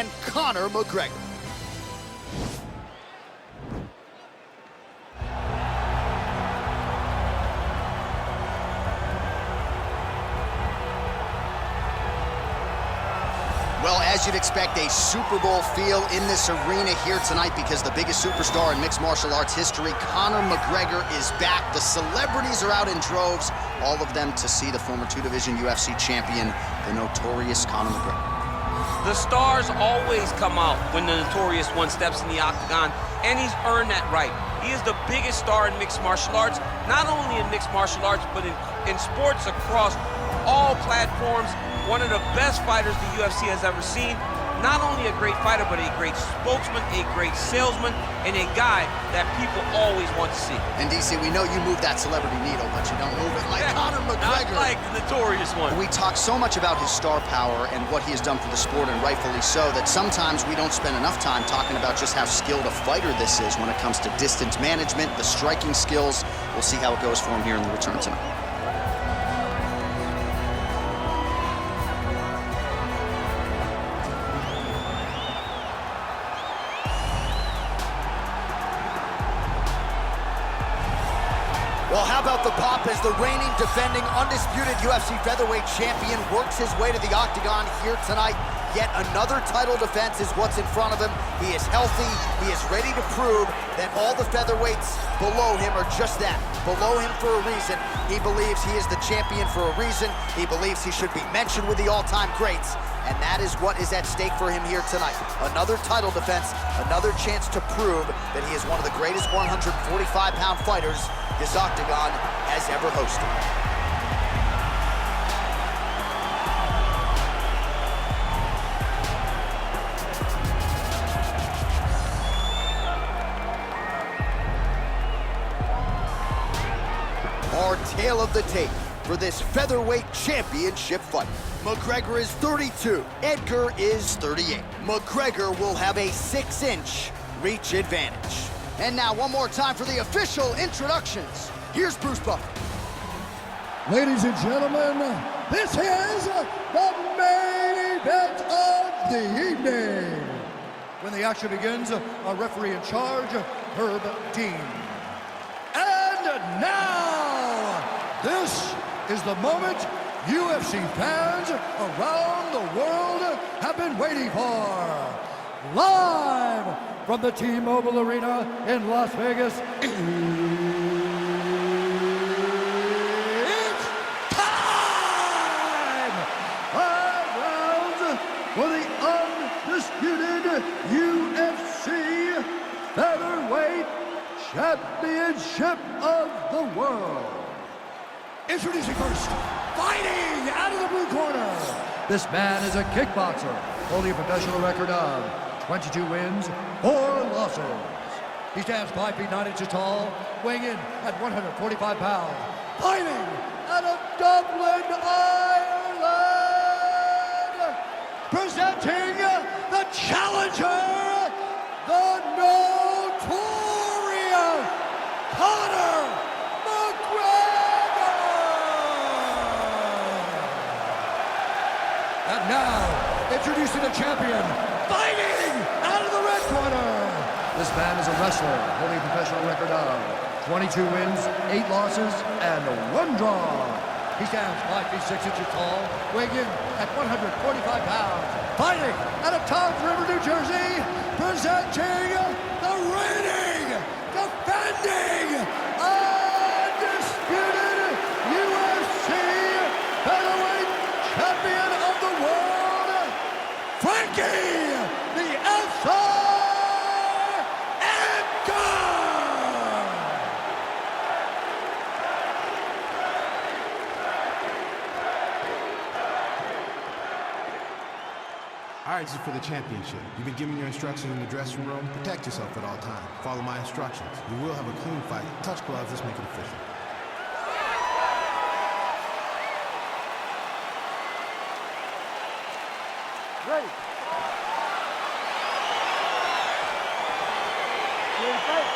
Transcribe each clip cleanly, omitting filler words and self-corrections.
and Conor McGregor. Well, as you'd expect, a Super Bowl feel in this arena here tonight because the biggest superstar in mixed martial arts history, Conor McGregor, is back. The celebrities are out in droves, all of them to see the former two-division UFC champion, the notorious Conor McGregor. The stars always come out when the notorious one steps in the octagon, and he's earned that right. He is the biggest star in mixed martial arts, not only in mixed martial arts, but in sports across all platforms. One of the best fighters the UFC has ever seen. Not only a great fighter, but a great spokesman, a great salesman, and a guy that people always want to see. And DC, we know you move that celebrity needle, but you don't move it like Conor McGregor. Not like the notorious one. We talk so much about his star power and what he has done for the sport, and rightfully so, that sometimes we don't spend enough time talking about just how skilled a fighter this is when it comes to distance management, the striking skills. We'll see how it goes for him here in the return tonight. Well, how about the pop as the reigning, defending, undisputed UFC featherweight champion works his way to the octagon here tonight. Yet another title defense is what's in front of him. He is healthy. He is ready to prove that all the featherweights below him are just that, below him for a reason. He believes he is the champion for a reason. He believes he should be mentioned with the all-time greats. And that is what is at stake for him here tonight. Another title defense, another chance to prove that he is one of the greatest 145-pound fighters this octagon has ever hosted. Our tale of the tape for this featherweight championship fight. McGregor is 32, Edgar is 38. McGregor will have a 6-inch reach advantage. And now one more time for the official introductions. Here's Bruce Buffer. Ladies and gentlemen, this is the main event of the evening. When the action begins, our referee in charge, Herb Dean. And now, this is the moment UFC fans around the world have been waiting for. Live from the T-Mobile Arena in Las Vegas, it's time! 5 rounds for the undisputed UFC Featherweight Championship of the world. Introducing first, fighting out of the blue corner. This man is a kickboxer, holding a professional record of 22 wins, 4 losses. He stands 5 feet 9 inches tall, weighing in at 145 pounds. Fighting out of Dublin, Ireland. Presenting the challenger, the notorious Conor McGregor. And now, introducing the champion, fighting out of the red corner. This man is a wrestler, holding a professional record of 22 wins, 8 losses, and 1 draw. He stands 5 feet 6 inches tall, weighing in at 145 pounds. Fighting out of Toms River, New Jersey, presenting the reigning, defending, undisputed UFC featherweight champion of the world, Frankie the Edgar. All right, this is for the championship. You've been given your instructions in the dressing room. Protect yourself at all times. Follow my instructions. You will have a clean fight. Touch gloves, let's make it official. Ready. Ready to fight.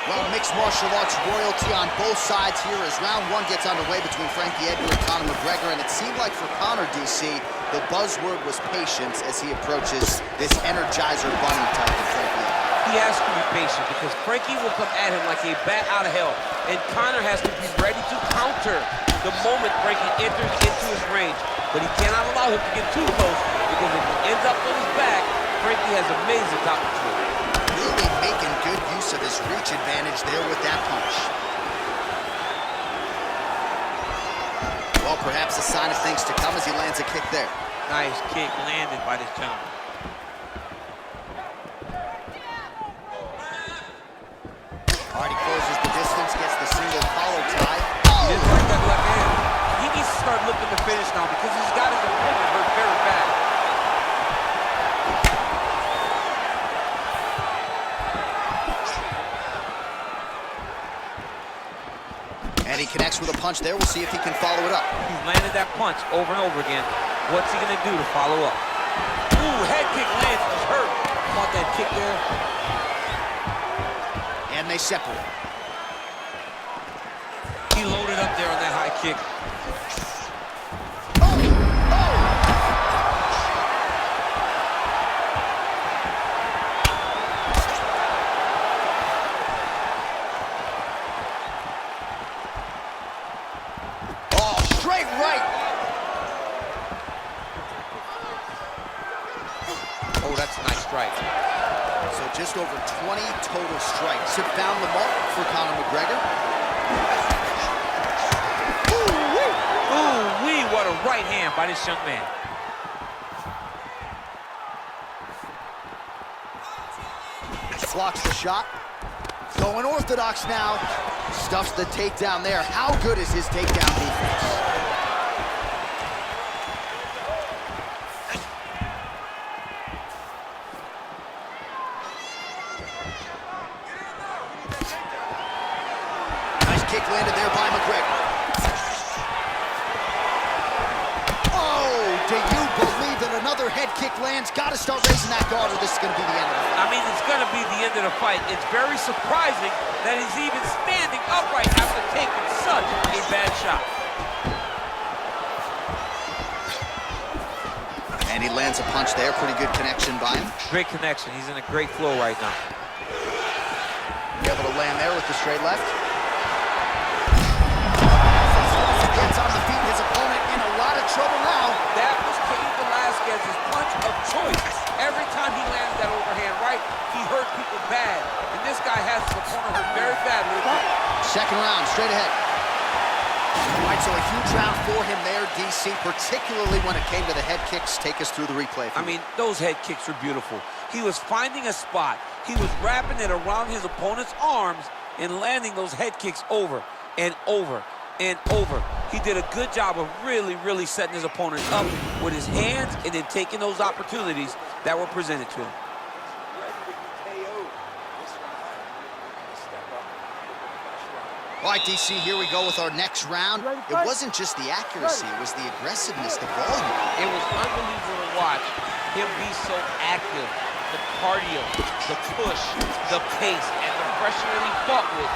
Well, mixed martial arts royalty on both sides here as round one gets underway between Frankie Edgar and Conor McGregor, and it seemed like for Conor, DC, the buzzword was patience as he approaches this Energizer Bunny type of Frankie Edgar. He has to be patient because Frankie will come at him like a bat out of hell, and Conor has to be ready to counter the moment Frankie enters into his range. But he cannot allow him to get too close, because if he ends up on his back, Frankie has amazing top control. Really making good use of his reach advantage there with that punch. Well, perhaps a sign of things to come as he lands a kick there. Nice kick landed by this gentleman. All right, he closes the distance, gets the single collar tie. He didn't like that left hand. He needs to start looking to finish now because he's got his opponent hurt very bad. And he connects with a punch there. We'll see if he can follow it up. He's landed that punch over and over again. What's he gonna do to follow up? Ooh, head kick lands. He's hurt. Caught that kick there. And they separate. He loaded up there on that high kick. Straight right. Oh, that's a nice strike. So just over 20 total strikes have found the mark for Conor McGregor. Ooh-wee, what a right hand by this young man. Blocks the shot. Going orthodox now. Stuffs the takedown there. How good is his takedown defense? Kick landed there by McGregor. Oh, do you believe that another head kick lands? Got to start raising that guard or this is going to be the end of it. I mean, it's going to be the end of the fight. It's very surprising that he's even standing upright after taking such a bad shot. And he lands a punch there. Pretty good connection by him. Great connection. He's in a great flow right now. Able to land there with the straight left. Gets on the feet, his opponent in a lot of trouble now. That was Cain Velasquez's punch of choice. Every time he landed that overhand right, he hurt people bad. And this guy has his opponent hurt very badly. Second round, straight ahead. All right, so a huge round for him there, DC, particularly when it came to the head kicks. Take us through the replay. I mean, those head kicks were beautiful. He was finding a spot. He was wrapping it around his opponent's arms and landing those head kicks over and over and over. He did a good job of really setting his opponent up with his hands and then taking those opportunities that were presented to him. All right, DC, here we go with our next round. It wasn't just the accuracy, it was the aggressiveness, the volume. It was unbelievable to watch him be so active. The cardio, the push, the pace, and the pressure that he fought with.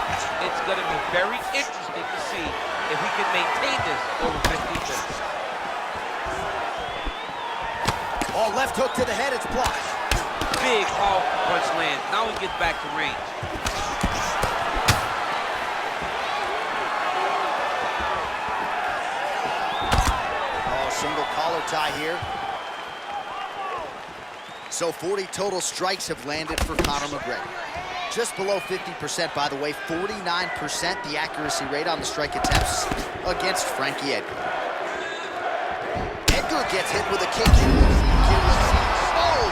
It's going to be very interesting to see if he can maintain this over 15 minutes. Oh, left hook to the head, it's blocked. Big powerful punch lands. Now he gets back to range. Single collar tie here. So 40 total strikes have landed for Conor McGregor. Just below 50%, by the way, 49% the accuracy rate on the strike attempts against Frankie Edgar. Edgar gets hit with a kick. Oh!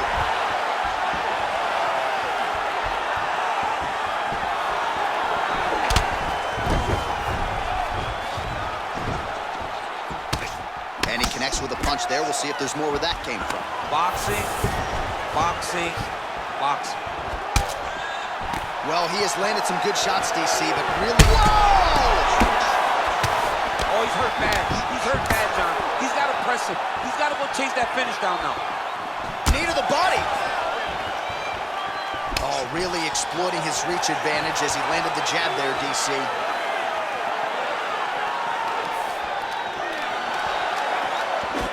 And he connects with a punch there. We'll see if there's more where that came from. Boxing, boxing, boxing. Well, he has landed some good shots, DC, but really... Whoa! Oh, he's hurt bad. He's hurt bad, John. He's got to press him. He's got to go chase that finish down now. Knee to the body. Oh, really exploiting his reach advantage as he landed the jab there, DC.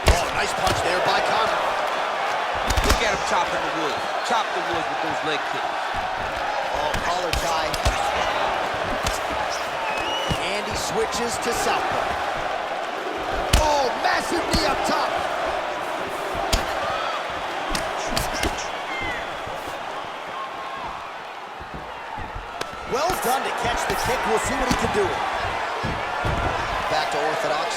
Oh, nice punch there by Conor. Look at him chopping the wood. Chop the wood with those leg kicks. Oh, collar tie. And he switches to southpaw. Oh, massive knee up top. Well done to catch the kick. We'll see what he can do. Back to orthodox.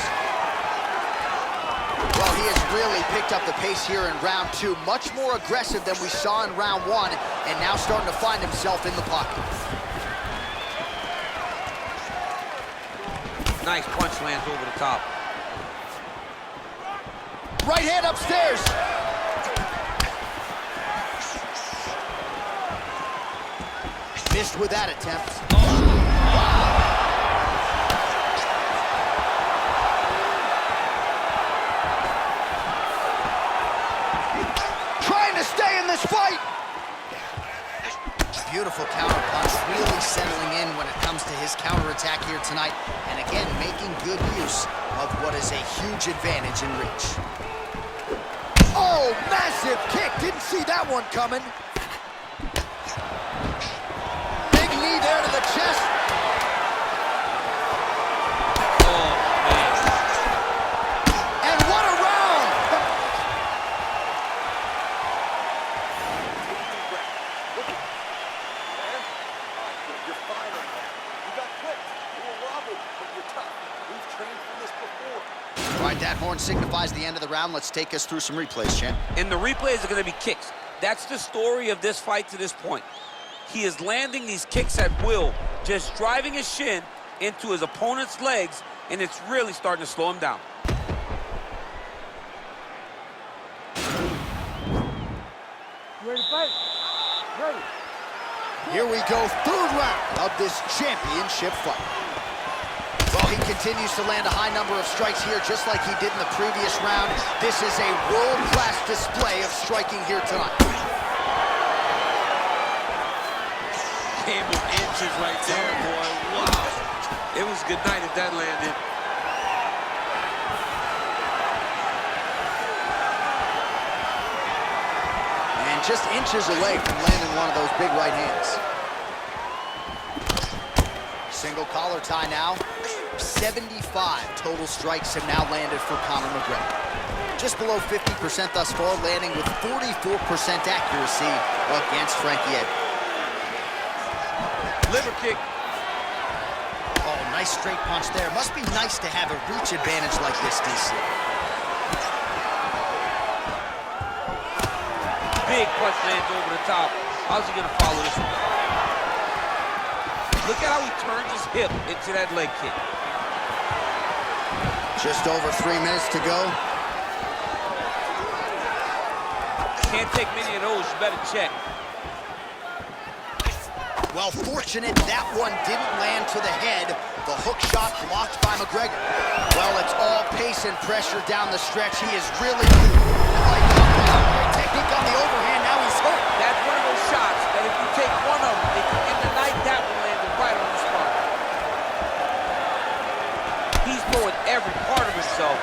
Well, he has really picked up the pace here in round 2. Much more aggressive than we saw in round 1, and now starting to find himself in the pocket. Nice punch lands over the top. Right hand upstairs. Missed with that attempt. Trying to stay in this fight. Beautiful counter punch, really settling in when it comes to his counterattack here tonight. And again, making good use of what is a huge advantage in reach. Oh, massive kick. Didn't see that one coming. Big knee there to the chest. Oh, man. And what a round! You're fine on that. You got quick. You were wobbled, but you're tough. We've trained for this before. All right, that horn signifies the end of the round. Let's take us through some replays, champ. And the replays are going to be kicks. That's the story of this fight to this point. He is landing these kicks at will, just driving his shin into his opponent's legs, and it's really starting to slow him down. You ready to fight? Ready. Here we go, third round of this championship fight. Well, he continues to land a high number of strikes here, just like he did in the previous round. This is a world-class display of striking here tonight. Came with inches right there, boy. Wow. It was good night if that landed. And just inches away from landing one of those big right hands. Single collar tie now. 75 total strikes have now landed for Conor McGregor. Just below 50% thus far, landing with 44% accuracy against Frankie Edgar. Liver kick. Oh, nice straight punch there. Must be nice to have a reach advantage like this, DC. Big punch lands over the top. How's he gonna follow this one? Look at how he turns his hip into that leg kick. Just over 3 minutes to go. Can't take many of those, you better check. Well, fortunate that one didn't land to the head. The hook shot blocked by McGregor. Well, it's all pace and pressure down the stretch. He is really great technique on the overhand. Now he's hurt. That's one of those shots that if you take one of them, if you end the night, that one landed right on the spot. He's throwing every part of himself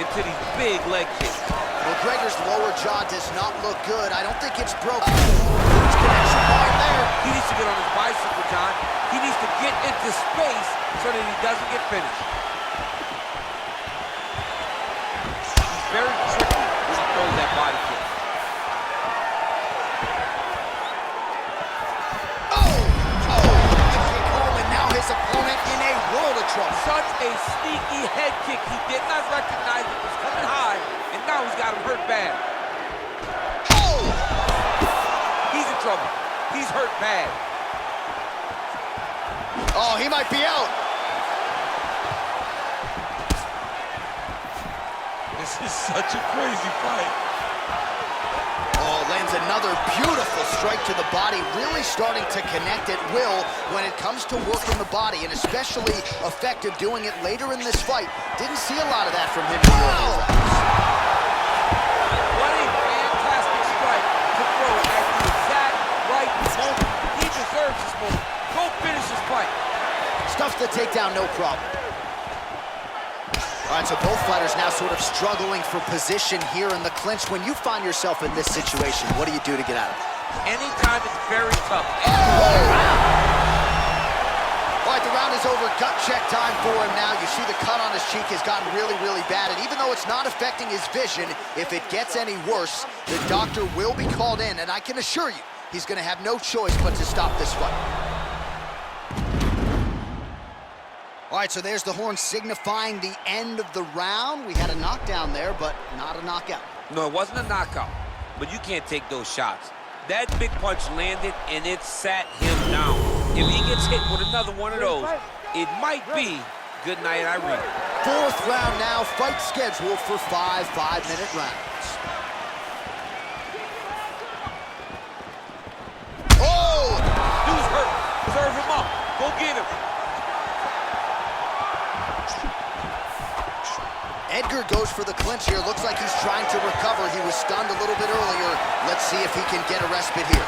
into these big leg kicks. McGregor's lower jaw does not look good. I don't think it's broken. Huge connection point there. He needs to get on his bicycle, John. He needs to get into space so that he doesn't get finished. He's very tricky when he throws that body kick. His opponent in a world of trouble. Such a sneaky head kick. He did not recognize it was coming high, and now he's got him hurt bad. Oh! He's in trouble. He's hurt bad. Oh, he might be out. This is such a crazy fight. Oh, lands another beautiful strike to the body, really starting to connect at will when it comes to working the body, and especially effective doing it later in this fight. Didn't see a lot of that from him in the earlier rounds. What a fantastic strike to throw at the exact right moment. He deserves this moment. Go finish this fight. Stuffs the takedown, no problem. All right, so both fighters now sort of struggling for position here in the clinch. When you find yourself in this situation, what do you do to get out of it? Anytime it's very tough. All right, the round is over. Gut check time for him now. You see the cut on his cheek has gotten really, really bad. And even though it's not affecting his vision, if it gets any worse, the doctor will be called in. And I can assure you, he's going to have no choice but to stop this fight. All right, so there's the horn signifying the end of the round. We had a knockdown there, but not a knockout. No, it wasn't a knockout, but you can't take those shots. That big punch landed, and it sat him down. If he gets hit with another one of those, it might be good night, Irene. Fourth round now, fight scheduled for 5 5-minute rounds. Oh! Dude's hurt. Serve him up. Go get him. Edgar goes for the clinch here. Looks like he's trying to recover. He was stunned a little bit earlier. Let's see if he can get a respite here.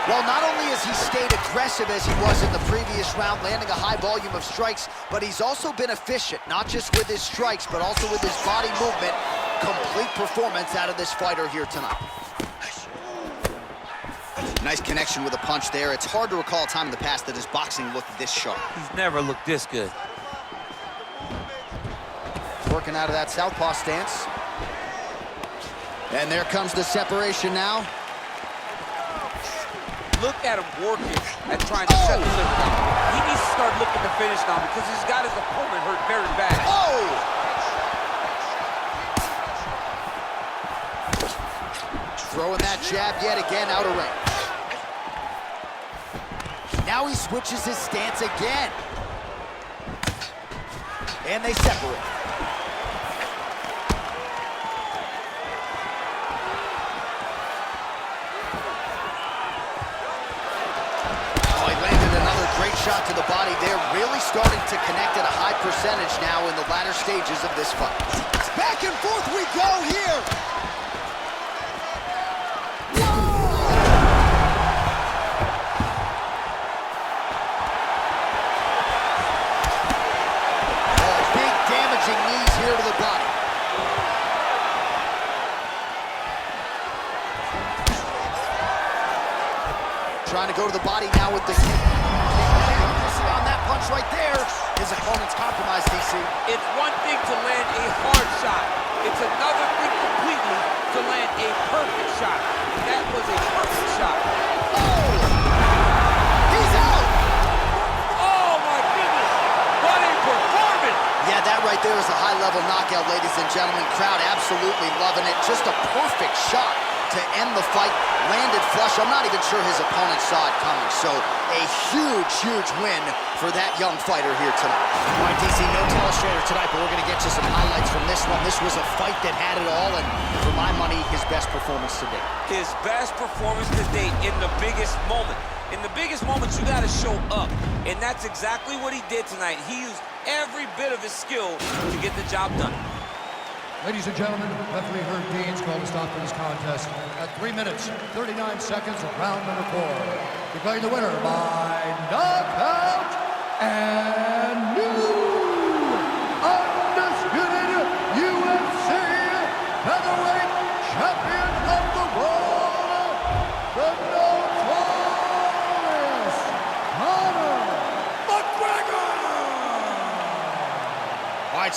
Well, not only has he stayed aggressive as he was in the previous round, landing a high volume of strikes, but he's also been efficient, not just with his strikes, but also with his body movement. Complete performance out of this fighter here tonight. Nice connection with a punch there. It's hard to recall a time in the past that his boxing looked this sharp. He's never looked this good. Working out of that southpaw stance. And there comes the separation now. Look at him working at trying to set the limit down. He needs to start looking to finish now because he's got his opponent hurt very bad. Oh! Throwing that jab yet again out of range. Now he switches his stance again. And they separate. Great shot to the body there, really starting to connect at a high percentage now in the latter stages of this fight. Back and forth we go here. Oh, big damaging knees here to the body. Trying to go to the body now with the kick. On that punch right there, his opponent's compromised, DC. It's one thing to land a hard shot. It's another thing completely to land a perfect shot. And that was a perfect shot. Oh! He's out! Oh, my goodness. What a performance. Yeah, that right there is a high-level knockout, ladies and gentlemen. Crowd absolutely loving it. Just a perfect shot to end the fight. Landed flush. I'm not even sure his opponent saw it coming. So a huge, huge win for that young fighter here tonight. All right, DC, no telestrator tonight, but we're going to get you some highlights from this one. This was a fight that had it all, and for my money, his best performance to date. His best performance to date in the biggest moment. In the biggest moments, you got to show up. And that's exactly what he did tonight. He used every bit of his skill to get the job done. Ladies and gentlemen, referee Herb Dean's called to stop this contest at 3 minutes, 39 seconds of round number 4. Declaring the winner by knockout and